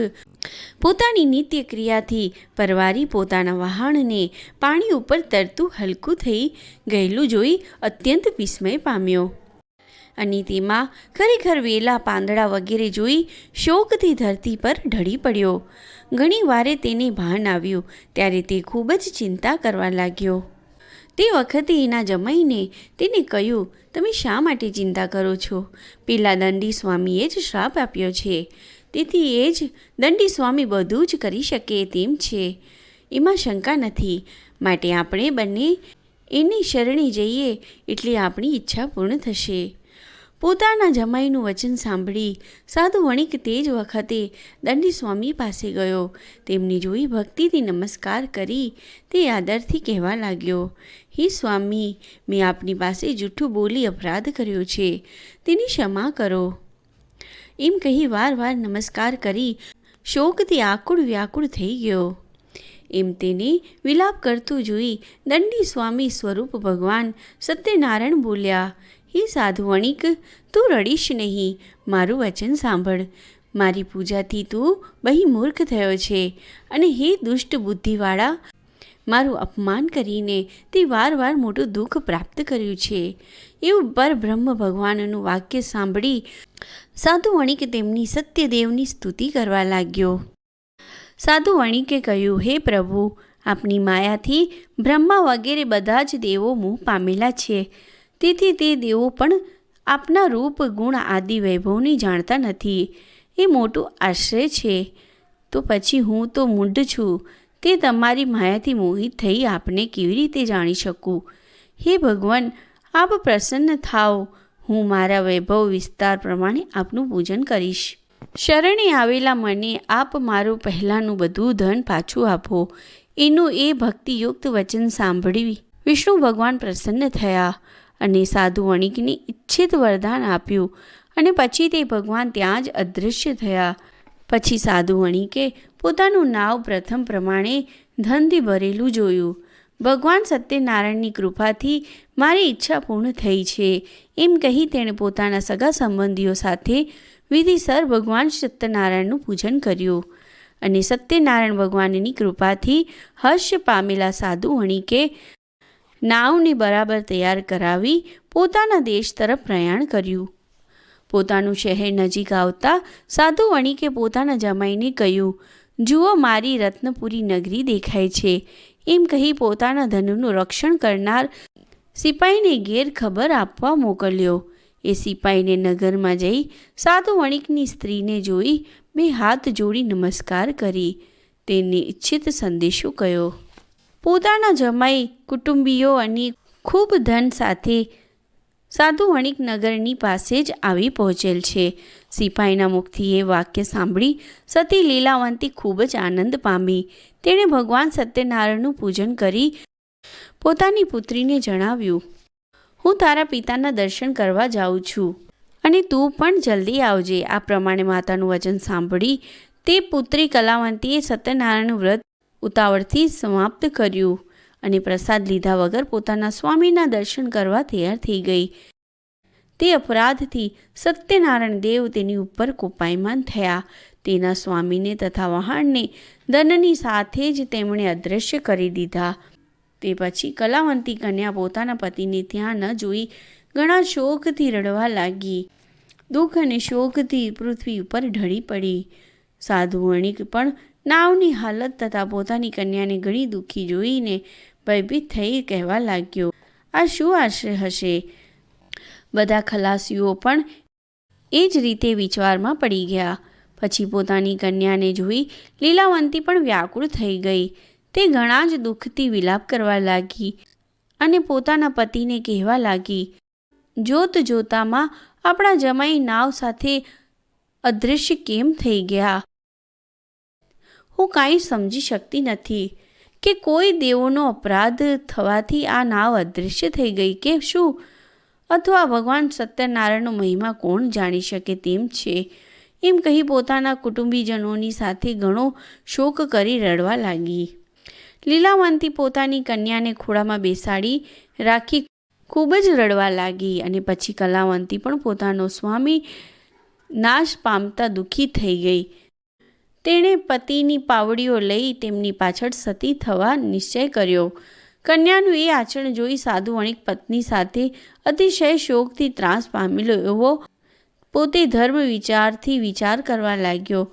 Speaker 1: પોતાની નિત્ય ક્રિયાથી પરવારી પોતાના વહાણને પાણી ઉપર તરતું હલકું થઈ ગયેલું જોઈ અત્યંત વિસ્મય પામ્યો અને તેમાં ખરેખર વેલા, પાંદડા વગેરે જોઈ શોકથી ધરતી પર ઢળી પડ્યો. ઘણી વારે તેને ભાન આવ્યું ત્યારે તે ખૂબ જ ચિંતા કરવા લાગ્યો. તે વખતે એના જમાઈને તેને કહ્યું, તમે શા માટે ચિંતા કરો છો? પેલા દંડી સ્વામીએ જ શ્રાપ આપ્યો છે, તેથી એ જ દંડી સ્વામી બધું જ કરી શકે તેમ છે, એમાં શંકા નથી. માટે આપણે બંને એની શરણે જઈએ એટલે આપણી ઈચ્છા પૂર્ણ થશે. પોતાના જમાઈનું વચન સાંભળી સાધુ વણિક તે જ વખતે દંડી સ્વામી પાસે ગયો. તેમની જોઈ ભક્તિથી નમસ્કાર કરી તે આદરથી કહેવા લાગ્યો, હે સ્વામી, મેં આપની પાસે જૂઠું બોલી અપરાધ કર્યો છે, તેની ક્ષમા કરો. એમ કહી વાર નમસ્કાર કરી શોકથી આકુળ વ્યાકુળ થઈ ગયો. એમ તેને વિલાપ કરતું જોઈ દંડી સ્વામી સ્વરૂપ ભગવાન સત્યનારાયણ બોલ્યા, હે સાધુ વણિક, તું રડીશ નહીં, મારું વચન સાંભળ. મારી પૂજાથી તું બહિમૂર્ખ થયો છે અને હે દુષ્ટ બુદ્ધિવાળા, મારું અપમાન કરીને તે વાર મોટું દુઃખ પ્રાપ્ત કર્યું છે. એવું પરબ્રહ્મ ભગવાનનું વાક્ય સાંભળી સાધુ વણિક તેમની સત્યદેવની સ્તુતિ કરવા લાગ્યો. સાધુ વણિકે કહ્યું, હે પ્રભુ, આપની માયાથી બ્રહ્મા વગેરે બધા જ દેવો મોહ પામેલા છે, તેથી તે દેવો પણ આપના રૂપ ગુણ આદિ વૈભવને જાણતા નથી. એ મોટું આશ્ચર્ય છે. તો પછી હું તો મૂઢ છું, તે તમારી માયાથી મોહિત થઈ આપને કેવી રીતે જાણી શકું? હે ભગવાન, આપ પ્રસન્ન થાઓ, હું મારા વૈભવ વિસ્તાર પ્રમાણે આપનું પૂજન કરીશ. શરણે આવેલા મને આપ મારું પહેલાંનું બધું ધન પાછું આપો. એનું એ ભક્તિયુક્ત વચન સાંભળી વિષ્ણુ ભગવાન પ્રસન્ન થયા અને સાધુ વણિકને ઈચ્છિત વરદાન આપ્યું અને પછી તે ભગવાન ત્યાં જ અદૃશ્ય થયા. પછી સાધુ વણિકે પોતાનું નાવ પ્રથમ પ્રમાણે ધનથી ભરેલું જોયું. ભગવાન સત્યનારાયણની કૃપાથી મારી ઈચ્છા પૂર્ણ થઈ છે, એમ કહી તેણે પોતાના સગા સંબંધીઓ સાથે વિધિસર ભગવાન સત્યનારાયણનું પૂજન કર્યું અને સત્યનારાયણ ભગવાનની કૃપાથી હર્ષ પામેલા સાધુ વણિકે નાવને બરાબર તૈયાર કરાવી પોતાના દેશ તરફ પ્રયાણ કર્યું. પોતાનું શહેર નજીક આવતા સાધુ વણિકે પોતાના જમાઈને કહ્યું, જુઓ, મારી રત્નપુરી નગરી દેખાય છે. એમ કહી પોતાના ધનનું રક્ષણ કરનાર સિપાહીને ઘેર ખબર આપવા મોકલ્યો. એ સિપાહીને નગરમાં જઈ સાધુ વણિકની સ્ત્રીને જોઈ બે હાથ જોડી નમસ્કાર કરી તેને ઈચ્છિત સંદેશો કહ્યો. પોતાના જમાઈ કુટુંબીઓ અને ખૂબ ધન સાથે સાધુ વણિક નગરની પાસે જ આવી પહોંચેલ છે. સિપાહીના મુખથી એ વાક્ય સાંભળી સતી લીલાવંતી ખૂબ જ આનંદ પામી. તેણે ભગવાન સત્યનારાયણનું પૂજન કરી પોતાની પુત્રીને જણાવ્યું, હું તારા પિતાના દર્શન કરવા જાઉં છું અને તું પણ જલ્દી આવજે. આ પ્રમાણે માતાનું વચન સાંભળી તે પુત્રી કલાવંતીએ સત્યનારાયણનું વ્રત ઉતાવળથી સમાપ્ત કર્યું અને પ્રસાદ લીધા વગર પોતાના સ્વામીના દર્શન કરવા તૈયાર થઈ ગઈ. તે અપરાધથી સત્યનારાયણ દેવ તેની ઉપર કોપાયમાન થયા. તેના સ્વામીને તથા વહાણને ધનની સાથે જ તેમણે અદૃશ્ય કરી દીધા. તે પછી કલાવંતી કન્યા પોતાના પતિને ત્યાં ન જોઈ ઘણા શોકથી રડવા લાગી. દુઃખ અને શોકથી પૃથ્વી ઉપર ઢળી પડી. સાધુ વણિક પણ નાવની હાલત તથા પોતાની કન્યાને ઘણી દુઃખી જોઈને ભયભીત થઈ કહેવા લાગ્યો, આ શું આશ્રય હશે? બધા ખલાસીઓ પણ એ જ રીતે વિચારમાં પડી ગયા. પછી પોતાની કન્યાને જોઈ લીલાવંતી પણ વ્યાકુળ થઈ ગઈ. તે ઘણા જ દુઃખથી વિલાપ કરવા લાગી અને પોતાના પતિને કહેવા લાગી, જોત જોતામાં આપણા જમાઈ નાવ સાથે અદૃશ્ય કેમ થઈ ગયા? હું કાંઈ સમજી શકતી નથી કે કોઈ દેવોનો અપરાધ થવાથી આ નાવ અદૃશ્ય થઈ ગઈ કે શું, અથવા ભગવાન સત્યનારાયણનો મહિમા કોણ જાણી શકે તેમ છે. એમ કહી પોતાના કુટુંબીજનોની સાથે ઘણો શોક કરી રડવા લાગી. લીલાવંતી પોતાની કન્યાને ખોળામાં બેસાડી રાખી ખૂબ જ રડવા લાગી અને પછી કલાવંતી પણ પોતાનો સ્વામી નાશ પામતા દુઃખી થઈ ગઈ. તેણે પતિની પાવડીઓ લઈ તેમની પાછળ સતી થવા નિશ્ચય કર્યો. કન્યાનું એ આચરણ જોઈ સાધુ વણિક પત્ની સાથે અતિશય શોકથી ત્રાસ પામેલો એવો પોતે ધર્મ વિચારથી વિચાર કરવા લાગ્યો,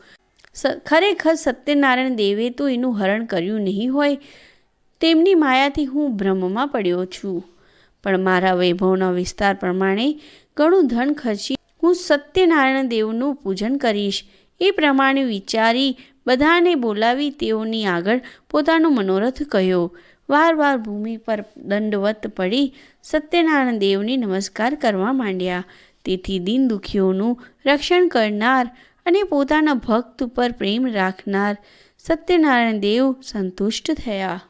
Speaker 1: ખરેખર સત્યનારાયણ દેવે તો એનું હરણ કર્યું નહીં હોય તેમની માયાથી હું ભ્રમમાં પડ્યો છું. પણ મારા વૈભવના વિસ્તાર પ્રમાણે ઘણું ધન ખર્ચી હું સત્યનારાયણ દેવનું પૂજન કરીશ. એ પ્રમાણે વિચારી બધાને બોલાવી તેઓની આગળ પોતાનો મનોરથ કહ્યો. વાર વાર ભૂમિ પર દંડવત પડી સત્યનારાયણ દેવને નમસ્કાર કરવા માંડ્યા. તેથી દીન દુખીઓનું રક્ષણ કરનાર અને પોતાના ભક્ત ઉપર પ્રેમ રાખનાર સત્યનારાયણ દેવ સંતુષ્ટ થયા.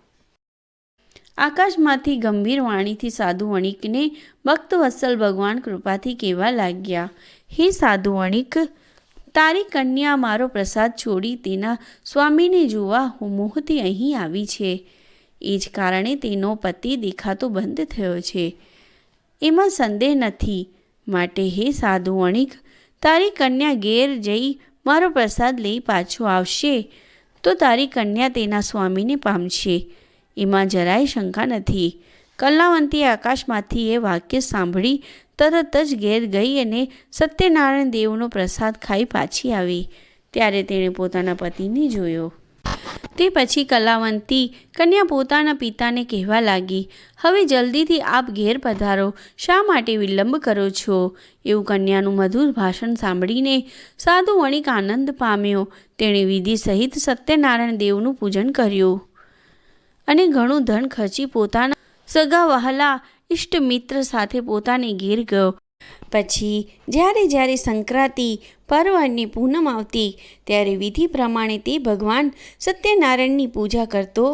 Speaker 1: આકાશમાંથી ગંભીર વાણીથી સાધુ વણિકને ભક્તવત્સલ ભગવાન કૃપાથી કહેવા લાગ્યા, હે સાધુ વણિક, તારી કન્યા મારો પ્રસાદ છોડી તેના સ્વામીને જોવા મોહથી અહીં આવી છે. એ જ કારણે તેનો પતિ દેખાતો બંધ થયો છે. એમાં સંદેહ નથી. માટે હે સાધુ વણિક, તારી કન્યા ઘેર જઈ મારો પ્રસાદ લઈ પાછો આવશે તો તારી કન્યા તેના સ્વામીને પામશે. એમાં જરાય શંકા નથી. કલાવંતીએ આકાશમાંથી એ વાક્ય સાંભળી તરત જ ઘેર ગઈ અને સત્યનારાયણ દેવનો પ્રસાદ ખાઈ પાછી આવી. ત્યારે તેણે પોતાના પતિને જોયો. તે પછી કલાવંતી કન્યા પોતાના પિતાને કહેવા લાગી, હવે જલ્દીથી આપ ઘેર પધારો, શા માટે વિલંબ કરો છો? એવું કન્યાનું મધુર ભાષણ સાંભળીને સાધુ વણિક આનંદ પામ્યો. તેણે વિધિ સહિત સત્યનારાયણ દેવનું પૂજન કર્યું અને ઘણું ધન ખર્ચી પોતાના સગા વહાલા ઇષ્ટ મિત્ર સાથે પોતાને ઘેર ગયો. પછી જ્યારે સંક્રાંતિ પર્વની પૂનમ આવતી ત્યારે વિધિ પ્રમાણે તે ભગવાન સત્યનારાયણની પૂજા કરતો.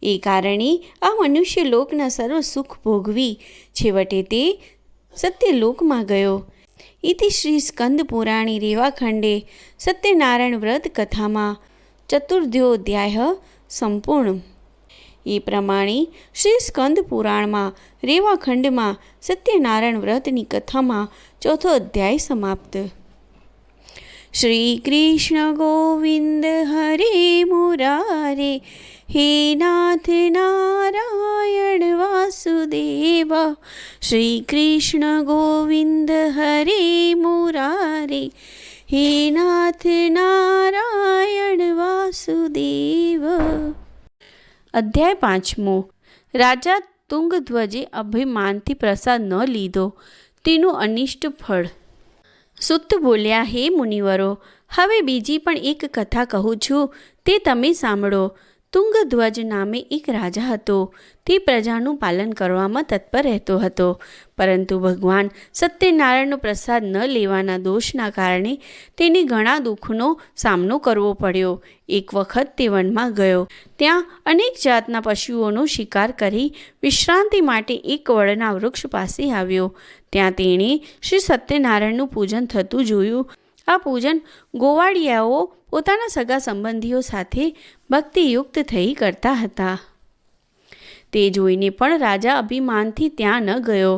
Speaker 1: એ કારણે આ મનુષ્ય લોકના સર્વ સુખ ભોગવી છેવટે તે સત્યલોકમાં ગયો. ઇતિ શ્રી સ્કંદ પુરાણી રેવાખંડે સત્યનારાયણ વ્રત કથામાં ચતુર્થોધ્યાય સંપૂર્ણ. એ પ્રમાણે શ્રી સ્કંદ પુરાણમાં રેવાખંડમાં સત્યનારાયણ વ્રતની કથામાં ચોથો અધ્યાય સમાપ્ત. શ્રી કૃષ્ણ ગોવિંદ હરે મુરારે, હે નાથ નારાયણ વાસુદેવ. શ્રી કૃષ્ણ ગોવિંદ હરે મુરારે, હે નાથ નારાયણ વાસુદેવ. અધ્યાય પાંચમો. રાજા તુંગધ્વજે અભિમાનથી પ્રસાદ ન લીધો તેનું અનિષ્ટ ફળ. સુત બોલ્યા, હે મુનિવરો, હવે બીજી પણ એક કથા કહું છું, તે તમે સાંભળો. તુંગધ્વજ નામે એક રાજા હતો. તે પ્રજાનું પાલન કરવામાં તત્પર રહેતો હતો, પરંતુ ભગવાન સત્યનારાયણનો પ્રસાદ ન લેવાના દોષના કારણે તેને ઘણા દુઃખનો સામનો કરવો પડ્યો. એક વખત તે વનમાં ગયો. ત્યાં અનેક જાતના પશુઓનો શિકાર કરી વિશ્રાંતિ માટે એક વડના વૃક્ષ પાસે આવ્યો. ત્યાં તેણે શ્રી સત્યનારાયણનું પૂજન થતું જોયું. આ પૂજન ગોવાળિયાઓ પોતાના સગા સંબંધીઓ સાથે ભક્તિયુક્ત થઈ કરતા હતા. તે જોઈને પણ રાજા અભિમાનથી ત્યાં ન ગયો.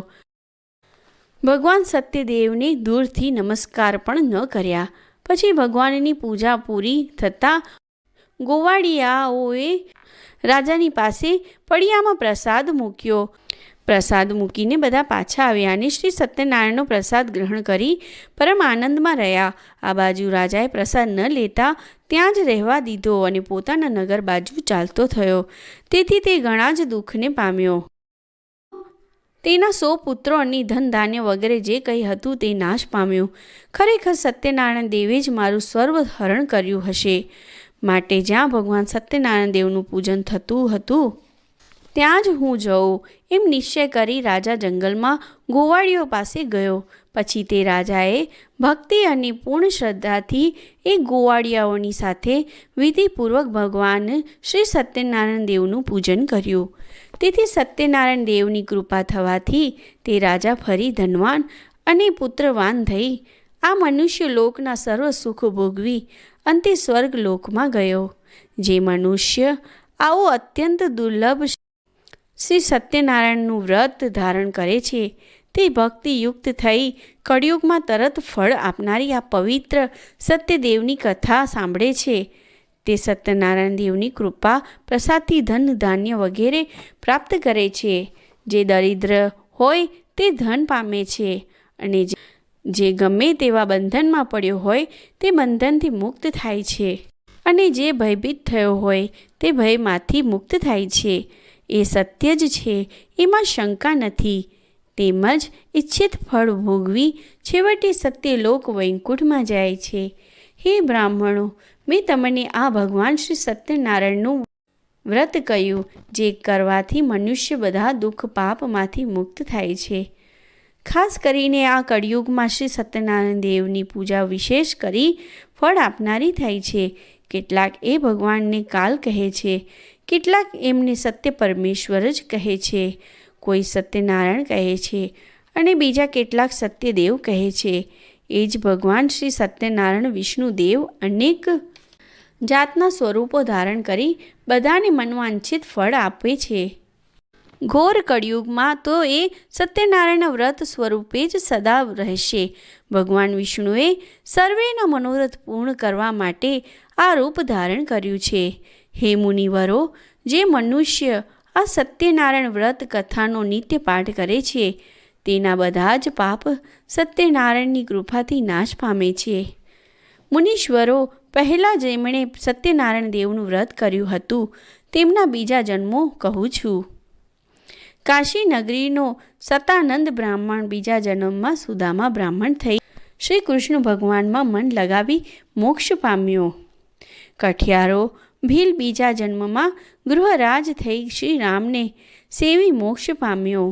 Speaker 1: ભગવાન સત્યદેવને દૂરથી નમસ્કાર પણ ન કર્યા. પછી ભગવાનની પૂજા પૂરી થતાં ગોવાળિયાઓએ રાજાની પાસે પડિયામાં પ્રસાદ મૂક્યો. પ્રસાદ મૂકીને બધા પાછા આવ્યા અને શ્રી સત્યનારાયણનો પ્રસાદ ગ્રહણ કરી પરમ આનંદમાં રહ્યા. આ બાજુ રાજાએ પ્રસાદ ન લેતા ત્યાં જ રહેવા દીધો અને પોતાના નગર બાજુ ચાલતો થયો. તેથી તે ઘણા જ દુઃખને પામ્યો. તેના 100 પુત્રો અને ધન ધાન્ય વગેરે જે કંઈ હતું તે નાશ પામ્યું. ખરેખર સત્યનારાયણ દેવે જ મારું સર્વ હરણ કર્યું હશે. માટે જ્યાં ભગવાન સત્યનારાયણ દેવનું પૂજન થતું હતું ત્યાં જ હું જઉં એમ નિશ્ચય કરી રાજા જંગલમાં ગોવાળીઓ પાસે ગયો. પછી તે રાજાએ ભક્તિ અને પૂર્ણ શ્રદ્ધાથી એ ગોવાળિયાઓની સાથે વિધિપૂર્વક ભગવાન શ્રી સત્યનારાયણ દેવનું પૂજન કર્યું. તેથી સત્યનારાયણ દેવની કૃપા થવાથી તે રાજા ફરી ધનવાન અને પુત્રવાન થઈ આ મનુષ્ય લોકના સર્વ સુખ ભોગવી અંતે સ્વર્ગ લોકમાં ગયો. જે મનુષ્ય આવો અત્યંત દુર્લભ શ્રી સત્યનારાયણનું વ્રત ધારણ કરે છે તે ભક્તિયુક્ત થઈ કળિયુગમાં તરત ફળ આપનારી આ પવિત્ર સત્યદેવની કથા સાંભળે છે. તે સત્યનારાયણ દેવની કૃપા પ્રસાદથી ધન ધાન્ય વગેરે પ્રાપ્ત કરે છે. જે દરિદ્ર હોય તે ધન પામે છે અને જે ગમે તેવા બંધનમાં પડ્યો હોય તે બંધનથી મુક્ત થાય છે. અને જે ભયભીત થયો હોય તે ભયમાંથી મુક્ત થાય છે. એ સત્ય જ છે, એમાં શંકા નથી. તેમજ ઈચ્છિત ફળ ભોગવી છેવટે સત્યલોક વૈકુંઠમાં જાય છે. હે બ્રાહ્મણો, મેં તમને આ ભગવાન શ્રી સત્યનારાયણનું વ્રત કહ્યું, જે કરવાથી મનુષ્ય બધા દુઃખ પાપમાંથી મુક્ત થાય છે. ખાસ કરીને આ કળિયુગમાં શ્રી સત્યનારાયણ દેવની પૂજા વિશેષ કરી ફળ આપનારી થાય છે. કેટલાક એ ભગવાનને કાલ કહે છે, કેટલાક એમને સત્ય પરમેશ્વર જ કહે છે, કોઈ સત્યનારાયણ કહે છે અને બીજા કેટલાક સત્યદેવ કહે છે. એ જ ભગવાન શ્રી સત્યનારાયણ વિષ્ણુદેવ અનેક જાતના સ્વરૂપો ધારણ કરી બધાને મનવાંછિત ફળ આપે છે. ઘોર કળિયુગમાં તો એ સત્યનારાયણ વ્રત સ્વરૂપે જ સદા રહેશે. ભગવાન વિષ્ણુએ સર્વેના મનોરથ પૂર્ણ કરવા માટે આ રૂપ ધારણ કર્યું છે. હે મુનિવરો, જે મનુષ્ય આ સત્યનારાયણ વ્રત કથાનો નિત્ય પાઠ કરે છે તેના બધા જ પાપ સત્યનારાયણની કૃપાથી નાશ પામે છે. મુનીશ્વરો, પહેલાં જેમણે સત્યનારાયણ દેવનું વ્રત કર્યું હતું તેમના બીજા જન્મો કહું છું. કાશી નગરીનો સતાનંદ બ્રાહ્મણ બીજા જન્મમાં સુદામા બ્રાહ્મણ થઈ શ્રી કૃષ્ણ ભગવાનમાં મન લગાવી મોક્ષ પામ્યો. કઠિયારો ભીલ બીજા જન્મમાં ગૃહરાજ થઈ શ્રી રામને સેવી મોક્ષ પામ્યો.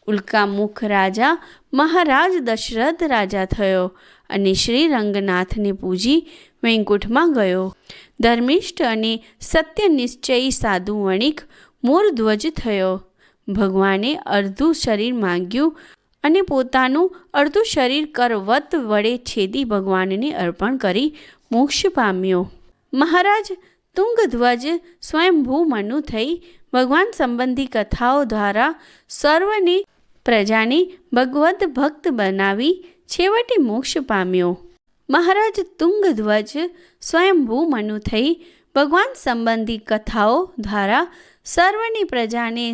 Speaker 1: ઉલ્કામુખ રાજા મહારાજ દશરથ રાજા થયો અને શ્રી રંગનાથને પૂજી વૈકુંઠમાં ગયો. ધર્મિષ્ઠ અને સત્યનિશ્ચયી સાધુ વણિક મોરધ્વજ થયો. ભગવાને અર્ધું શરીર માંગ્યું અને પોતાનું અર્ધું શરીર કરવત વડે છેદી ભગવાનને અર્પણ કરી મોક્ષ પામ્યો. મહારાજ તુંગધ્વજ સ્વયંભૂ મનુ થઈ ભગવાન સંબંધી કથાઓ દ્વારા સર્વની પ્રજાને ભગવદ ભક્ત બનાવી છેવટે મોક્ષ પામ્યો. મહારાજ તુંગધ્વજ સ્વયંભૂ મનુ થઈ ભગવાન સંબંધી કથાઓ દ્વારા સર્વની પ્રજાને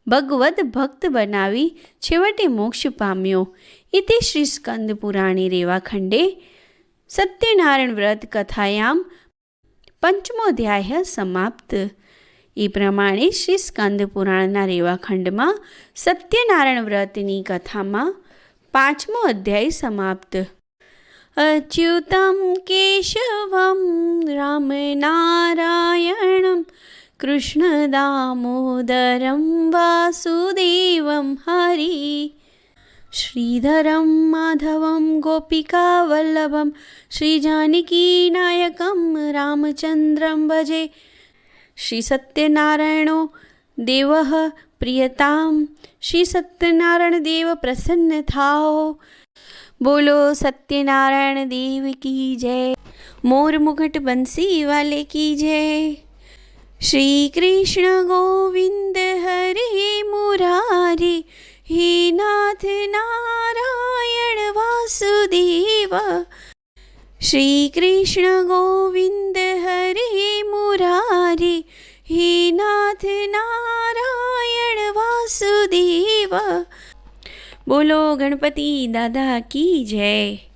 Speaker 1: ભગવદ ભક્ત બનાવી છેવટે મોક્ષ પામ્યો. ઇતિ શ્રી સ્કંદ પુરાણે રેવાખંડે સત્યનારાયણ વ્રત કથાયામ પંચમોધ્યાય સમાપ્ત. એ પ્રમાણે શ્રી સ્કંદ પુરાણના રેવાખંડમાં સત્યનારાયણ વ્રતની કથામાં 5મો અધ્યાય સમાપ્ત. અચ્યુતમ કેશવમ રામ નારાયણમ કૃષ્ણ દામોદરમ વાસુદેવમ હરિ શ્રીધરમ માધવમ ગોપિકા વલ્લભમ શ્રી જાનકી નાયકમ રામચંદ્રમ ભજે. શ્રી સત્યનારાયણો દેવ પ્રિયતામ. શ્રી સત્યનારાયણ દેવ પ્રસન્ન થાઓ. બોલો સત્યનારાયણ દેવ કી જય. મોર મુગટ બંસી વાલે કી જય. શ્રી કૃષ્ણ ગોવિંદ હરે મુરારી હે નાથ નારાયણ વાસુદેવ. શ્રી કૃષ્ણ ગોવિંદ હરે મુરારી હે નાથ નારાયણ વાસુદેવ. બોલો ગણપતિ દાદા કી જય.